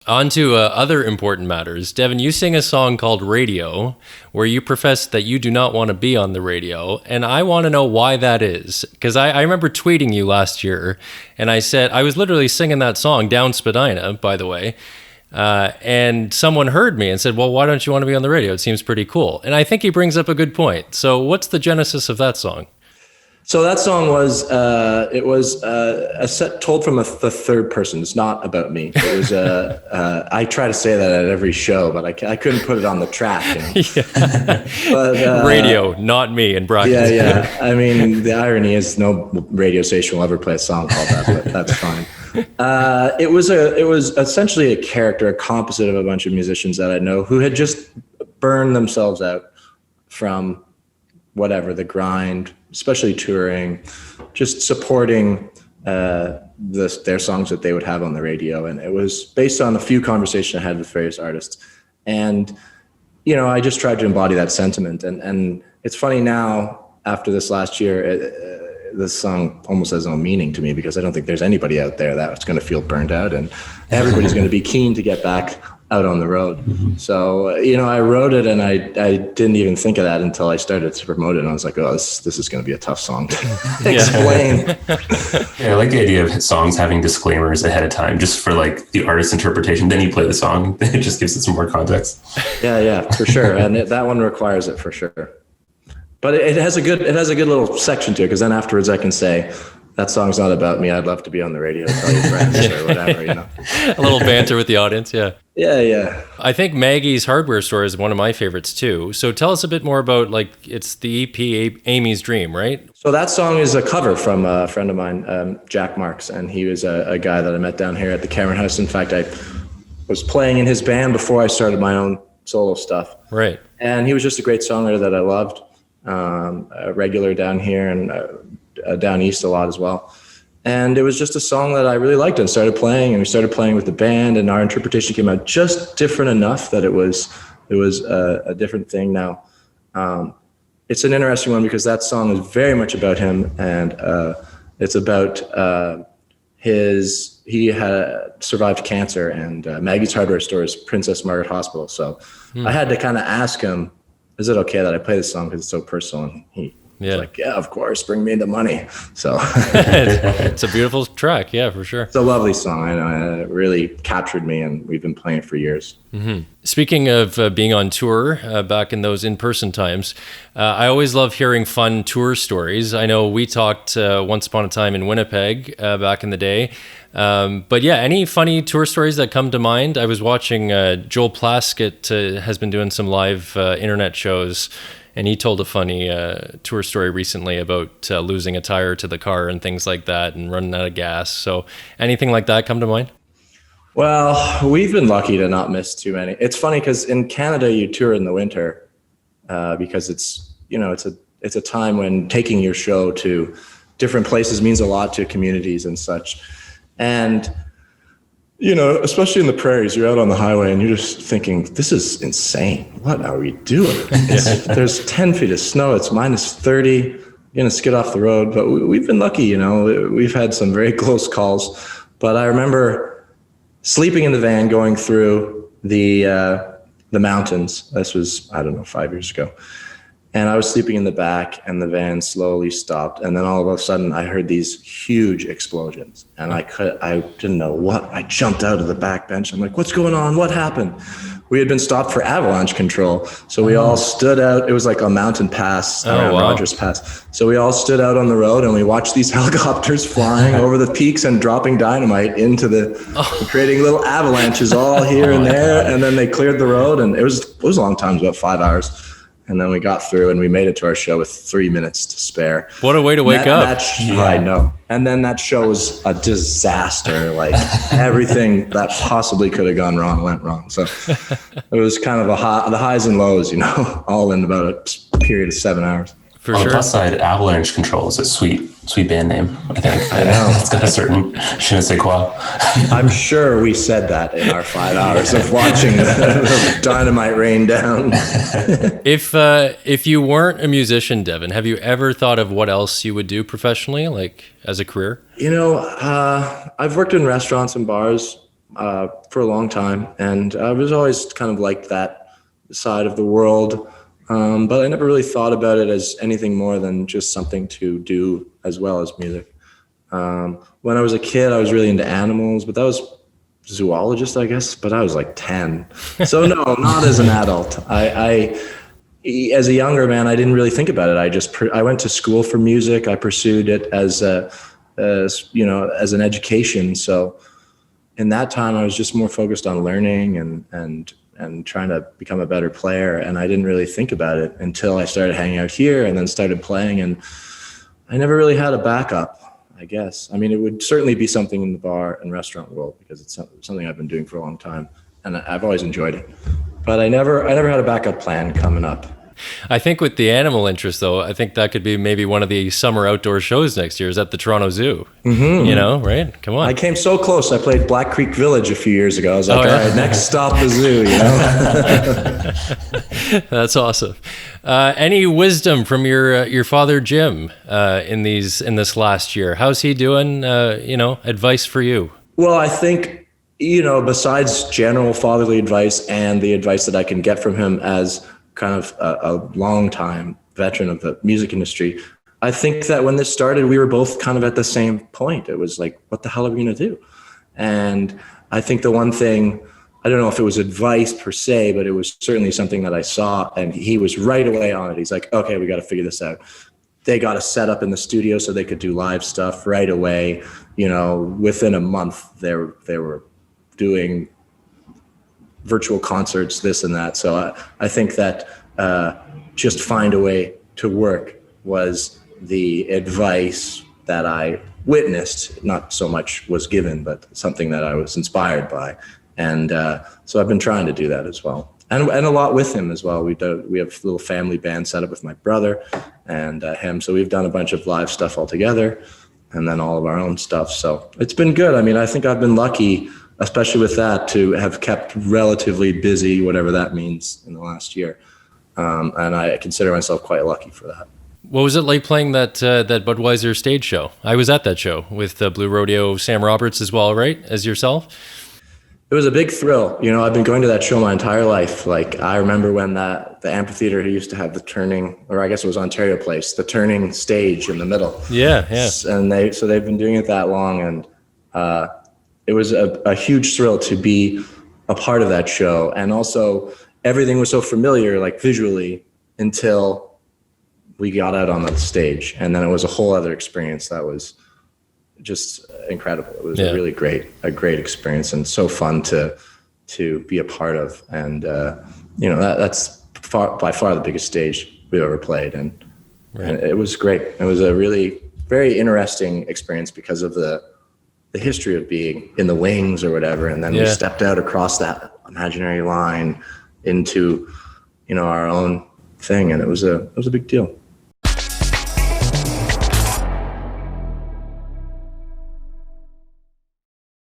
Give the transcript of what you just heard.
On to other important matters. Devin, you sing a song called Radio, where you profess that you do not want to be on the radio. And I want to know why that is. Because I remember tweeting you last year, and I said, I was literally singing that song, Down Spadina, by the way. And someone heard me and said, well, why don't you want to be on the radio? It seems pretty cool. And I think he brings up a good point. So what's the genesis of that song? So that song was a set told from the third person. It's not about me. It was I try to say that at every show, but I couldn't put it on the track. You know? But, radio, not me, in brackets. Yeah. I mean, the irony is no radio station will ever play a song called that, but that's fine. It was essentially a character, a composite of a bunch of musicians that I know who had just burned themselves out from whatever, the grind, especially touring, just supporting their songs that they would have on the radio. And it was based on a few conversations I had with various artists. And, you know, I just tried to embody that sentiment. And it's funny now, after this last year, this song almost has no meaning to me because I don't think there's anybody out there that's going to feel burned out, and everybody's going to be keen to get back out on the road. So, you know, I wrote it and I didn't even think of that until I started to promote it. And I was like, oh, this is going to be a tough song to explain. Yeah, I like the idea of songs having disclaimers ahead of time, just for like the artist's interpretation. Then you play the song, it just gives it some more context. Yeah, for sure. And that one requires it for sure. But it has a good little section to it, because then afterwards I can say, that song's not about me. I'd love to be on the radio, tell your friends or whatever, you know. A little banter with the audience, yeah. Yeah. I think Maggie's Hardware Store is one of my favorites too. So tell us a bit more about, like, it's the EP Amy's Dream, right? So that song is a cover from a friend of mine, Jack Marks, and he was a guy that I met down here at the Cameron House. In fact, I was playing in his band before I started my own solo stuff. Right. And he was just a great songwriter that I loved, a regular down here and down east a lot as well. And it was just a song that I really liked and started playing, and we started playing with the band, and our interpretation came out just different enough that it was a different thing. Now, it's an interesting one because that song is very much about him, and it's about he had survived cancer, and Maggie's Hardware Store is Princess Margaret Hospital. So I had to kind of ask him, is it okay that I play this song because it's so personal? And he was like, yeah, of course, bring me the money. So it's a beautiful track, yeah, for sure. It's a lovely song. I know, it really captured me, and we've been playing it for years. Mm-hmm. Speaking of being on tour back in those in-person times, I always love hearing fun tour stories. I know we talked once upon a time in Winnipeg back in the day. But yeah, any funny tour stories that come to mind? I was watching Joel Plaskett has been doing some live internet shows, and he told a funny tour story recently about losing a tire to the car and things like that and running out of gas. So anything like that come to mind? Well, we've been lucky to not miss too many. It's funny because in Canada you tour in the winter because it's a time when taking your show to different places means a lot to communities and such. And, you know, especially in the prairies, you're out on the highway and you're just thinking, this is insane. What are we doing? There's 10 feet of snow. It's minus 30. You're going to skid off the road. But we've been lucky, you know. We've had some very close calls. But I remember sleeping in the van going through the mountains. This was, 5 years ago. And I was sleeping in the back, and the van slowly stopped. And then all of a sudden I heard these huge explosions, and I didn't know what. I jumped out of the back bench. I'm like, what's going on? What happened? We had been stopped for avalanche control. So we all stood out. It was like a mountain pass around Rogers Pass. So we all stood out on the road, and we watched these helicopters flying over the peaks and dropping dynamite into creating little avalanches all here and there. And then they cleared the road, and it was a long time, it was about 5 hours. And then we got through, and we made it to our show with 3 minutes to spare. What a way to wake up. I know. And then that show was a disaster. Like everything that possibly could have gone wrong went wrong. So it was kind of the highs and lows, you know, all in about a period of 7 hours. For On sure. the plus side, Avalanche Control is a sweet band name, I think. I know. It's got a certain je ne sais quoi. I'm sure we said that in our 5 hours of watching the dynamite rain down. If you weren't a musician, Devin, have you ever thought of what else you would do professionally, like as a career? You know, I've worked in restaurants and bars. for a long time, and I was always kind of liked that side of the world. But I never really thought about it as anything more than just something to do as well as music. When I was a kid, I was really into animals, but that was zoologist, I guess, but I was like 10. So no, not as an adult. As a younger man, I didn't really think about it. I went to school for music. I pursued it as an education. So in that time, I was just more focused on learning and trying to become a better player. And I didn't really think about it until I started hanging out here and then started playing. And I never really had a backup, I guess. I mean, it would certainly be something in the bar and restaurant world because it's something I've been doing for a long time, and I've always enjoyed it. But I never had a backup plan coming up. I think with the animal interest, though, I think that could be maybe one of the summer outdoor shows next year is at the Toronto Zoo. Mm-hmm. You know, right? Come on. I came so close. I played Black Creek Village a few years ago. I was like, all right, next stop the zoo, you know? That's awesome. Any wisdom from your father, Jim, in this last year? How's he doing? Advice for you? Well, I think, besides general fatherly advice and the advice that I can get from him as kind of a long-time veteran of the music industry, I think that when this started, we were both kind of at the same point. It was like, what the hell are we going to do? And I think the one thing, I don't know if it was advice per se, but it was certainly something that I saw, and he was right away on it. He's like, okay, we got to figure this out. They got a set up in the studio so they could do live stuff right away. Within a month, they were doing virtual concerts, this and that. So I think that just find a way to work was the advice that I witnessed, not so much was given, but something that I was inspired by. And so I've been trying to do that as well. And a lot with him as well. We have a little family band set up with my brother and him. So we've done a bunch of live stuff all together and then all of our own stuff. So it's been good. I mean, I think I've been lucky, especially with that, to have kept relatively busy, whatever that means, in the last year. And I consider myself quite lucky for that. What was it like playing that Budweiser stage show? I was at that show with Blue Rodeo, Sam Roberts as well, right? As yourself? It was a big thrill. I've been going to that show my entire life. Like, I remember when the amphitheater used to have the turning, or I guess it was Ontario Place, the turning stage in the middle. Yeah. And they've been doing it that long, and it was a huge thrill to be a part of that show. And also everything was so familiar, like visually, until we got out on the stage. And then it was a whole other experience that was just incredible. It was a really great experience and so fun to be a part of. And, that's by far the biggest stage we've ever played. And it was great. It was a really very interesting experience because of the history of being in the wings or whatever. And then we stepped out across that imaginary line into, our own thing. And it was a big deal.